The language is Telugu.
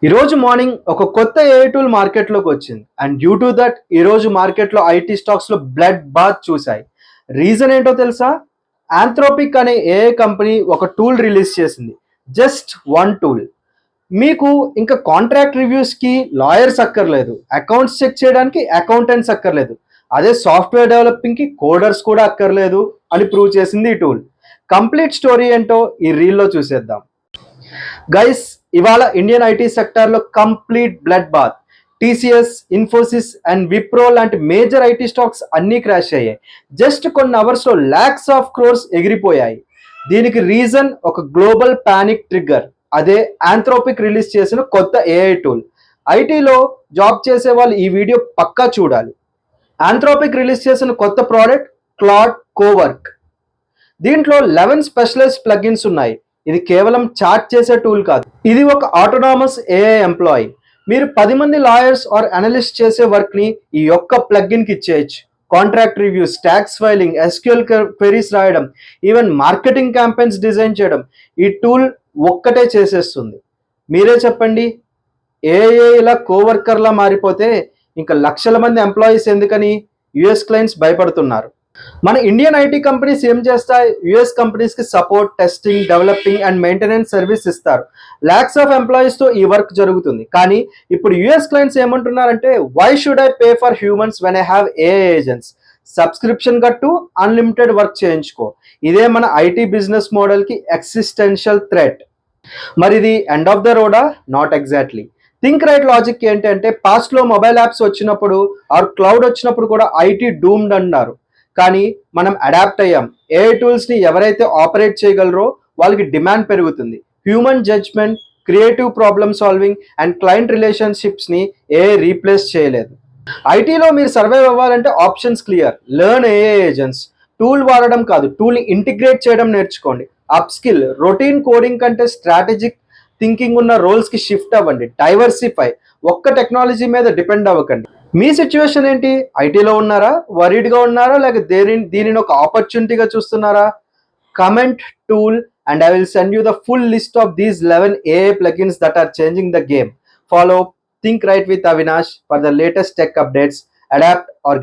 ఈరోజు మార్నింగ్ ఒక కొత్త ఏఐ టూల్ మార్కెట్లోకి వచ్చింది అండ్ డ్యూ టు దట్ ఈరోజు మార్కెట్లో ఐటీ స్టాక్స్లో బ్లడ్ బాత్ చూశాయి. రీజన్ ఏంటో తెలుసా? ఆంథ్రోపిక్ అనే ఏఐ కంపెనీ ఒక టూల్ రిలీజ్ చేసింది. Just one tool. మీకు ఇంకా కాంట్రాక్ట్ రివ్యూస్కి లాయర్స్ అక్కర్లేదు, అకౌంట్స్ చెక్ చేయడానికి అకౌంటెంట్స్ అక్కర్లేదు, అదే సాఫ్ట్వేర్ డెవలపింగ్కి కోడర్స్ కూడా అక్కర్లేదు అని ప్రూవ్ చేసింది ఈ టూల్. కంప్లీట్ స్టోరీ ఏంటో ఈ రీల్లో చూసేద్దాం. గైస్, ఇవాళ ఇండియన్ ఐటీ సెక్టార్లో complete blood bath. TCS, Infosys and Wipro లాంటి మేజర్ ఐటీ స్టాక్స్ అన్నీ క్రాష్ అయ్యాయి. జస్ట్ కొన్ని అవర్స్లో ల్యాక్స్ ఆఫ్ క్రోర్స్ ఎగిరిపోయాయి. దీనికి రీజన్ ఒక గ్లోబల్ పానిక్ ట్రిగ్గర్. అదే ఆంథ్రోపిక్ రిలీజ్ చేసిన కొత్త ఏఐ టూల్. ఐటీలో జాబ్ చేసే వాళ్ళు ఈ వీడియో పక్కా చూడాలి. ఆంథ్రోపిక్ రిలీజ్ చేసిన కొత్త ప్రోడక్ట్ క్లాడ్ కోవర్క్. దీంట్లో 11 స్పెషలైజ్డ్ ప్లగిన్స్ ఉన్నాయి. ఇది కేవలం చాట్ చేసే టూల్ కాదు, ఇది ఒక ఆటోనామస్ ఏఐ ఎంప్లాయీ. మీరు 10 మంది లాయర్స్ ఆర్ అనలిస్ట్ చేసే వర్క్ని ఈ యొక్క ప్లగ్ఇన్కి ఇచ్చేయచ్చు. Contract reviews, tax filing, SQL queries రాయడం, ఈవెన్ మార్కెటింగ్ క్యాంపెయిన్స్ డిజైన్ చేయడం ఈ టూల్ ఒక్కటే చేసేస్తుంది. మీరే చెప్పండి, ఏఐ ఇలా కోవర్కర్లా మారిపోతే ఇంకా లక్షల మంది ఎంప్లాయీస్ ఎందుకని యుఎస్ క్లయింట్స్ భయపడుతున్నారు. మన ఇండియన్ ఐటీ కంపెనీస్ ఏం చేస్తాయి? యుఎస్ కంపెనీస్కి support, testing, developing and maintenance service ఇస్తారు. ల్యాక్స్ ఆఫ్ ఎంప్లాయీస్తో ఈ వర్క్ జరుగుతుంది. కానీ ఇప్పుడు యుఎస్ క్లయింట్స్ ఏమంటున్నారంటే, why should I pay for humans when I have AI agents? Subscription కట్టు, అన్లిమిటెడ్ వర్క్ చేయించుకో. ఇదే మన ఐటీ బిజినెస్ మోడల్కి ఎక్సిస్టెన్షియల్ థ్రెట్. మరి ఇది ఎండ్ ఆఫ్ ద రోడా? Not exactly. Think right logic ఏంటంటే, పాస్ట్లో మొబైల్ యాప్స్ వచ్చినప్పుడు ఆర్ క్లౌడ్ వచ్చినప్పుడు కూడా ఐటీ డూమ్డ్ అన్నారు. కానీ మనం అడాప్ట్ అయ్యాం. ఏఐ టూల్స్ని ఎవరైతే ఆపరేట్ చేయగలరో వాళ్ళకి డిమాండ్ పెరుగుతుంది. Human judgement, creative problem solving and client రిలేషన్షిప్స్ని ఏఐ రీప్లేస్ చేయలేదు. ఐటీలో మీరు సర్వైవ్ అవ్వాలంటే options clear. Learn AI agents. Tool వాడడం కాదు, టూల్ని ఇంటిగ్రేట్ చేయడం నేర్చుకోండి. Upskill. రొటీన్ కోడింగ్ కంటే స్ట్రాటజిక్ థింకింగ్ ఉన్న రోల్స్కి షిఫ్ట్ అవ్వండి. డైవర్సిఫై. ఒక్క టెక్నాలజీ మీద డిపెండ్ అవ్వకండి. మీ సిచ్యువేషన్ ఏంటి? ఐటీలో ఉన్నారా, వరీడ్గా ఉన్నారా, లేక దీనిని ఒక ఆపర్చునిటీగా చూస్తున్నారా? Comment tool and I will send you the full list of these 11 AI plugins that are changing the game. Follow Think Right with Avinash for the latest tech updates. Adapt or